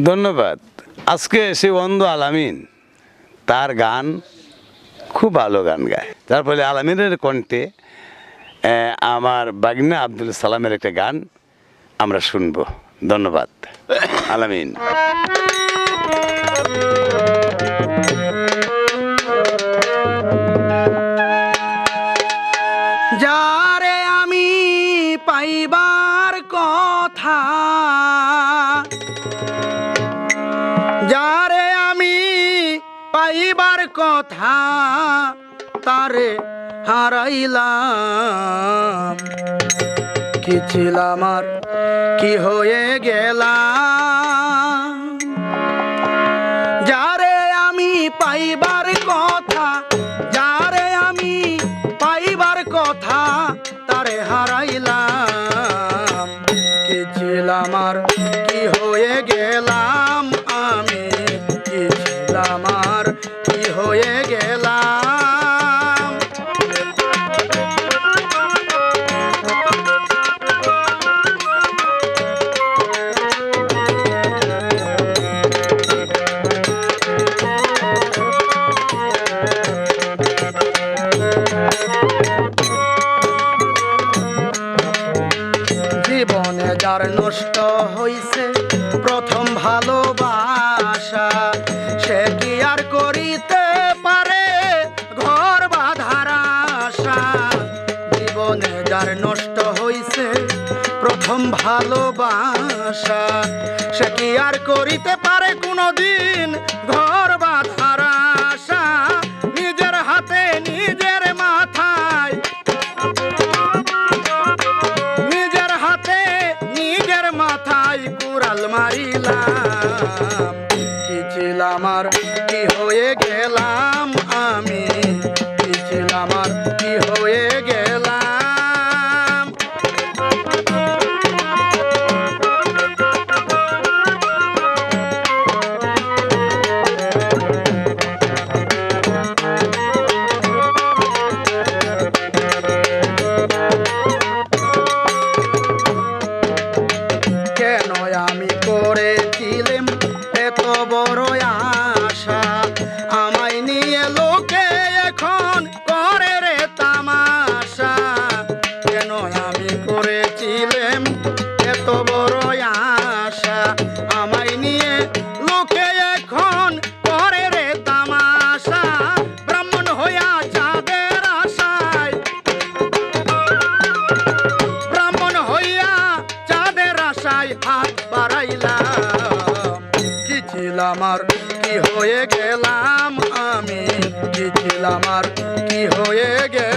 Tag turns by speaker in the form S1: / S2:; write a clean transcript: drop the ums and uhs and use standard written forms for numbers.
S1: ধন্যবাদ। আজকে সে অন্ধ আলামিন, তার গান খুব ভালো গান গায়। তার ফলে আলামিনের কণ্ঠে আমার বাগিনা আব্দুল সালামের একটা গান আমরা শুনবো। ধন্যবাদ আলামিন।
S2: যারে আমি পাইবার কথা, যারে আমি পাইবার কথা, তারে হারাইলাম। কি ছিলাম আর কি হয়ে গেলাম। যারে আমি পাইবার কথা, যারে আমি পাইবার কথা, তারে হারাইলাম। কি ছিলাম আর কি হয়ে গেলাম আমি, কি ছিলাম আর কি হয়ে গেলাম। জীবনে যার নষ্ট হইছে প্রথম ভালোবাসা, সে কি আর করিতে পারে ঘর বাঁধার আশা। জীবনে যার নষ্ট হইছে প্রথম ভালোবাসা, সে কি আর করিতে পারে কোনদিন ঘর বাঁধার আশা। নিজের হাতে নিজের মাথায়, নিজের হাতে নিজের মাথায় কুড়াল মারিলাম। কি ছিলাম আর কি হয়ে গেলাম আমি, কি ছিলাম আর কি হয়ে গেলাম। কেন আমি করেছিলাম এত বড় আশা, আমায় নিয়ে লোকে এখন করে রে তামাশা। কেন আমি করেছিলাম এত বড় আশা, আমায় নিয়ে লোকে এখন করে রে তামাশা। ব্রাহ্মণ হইয়া চাঁদের আশায়, ব্রাহ্মণ হইয়া চাঁদের আশায় হাত বাড়াইলাম। কি ছিলাম আর কি হয়ে গেলাম আমি, কি ছিলাম আর কি হয়ে গেলাম।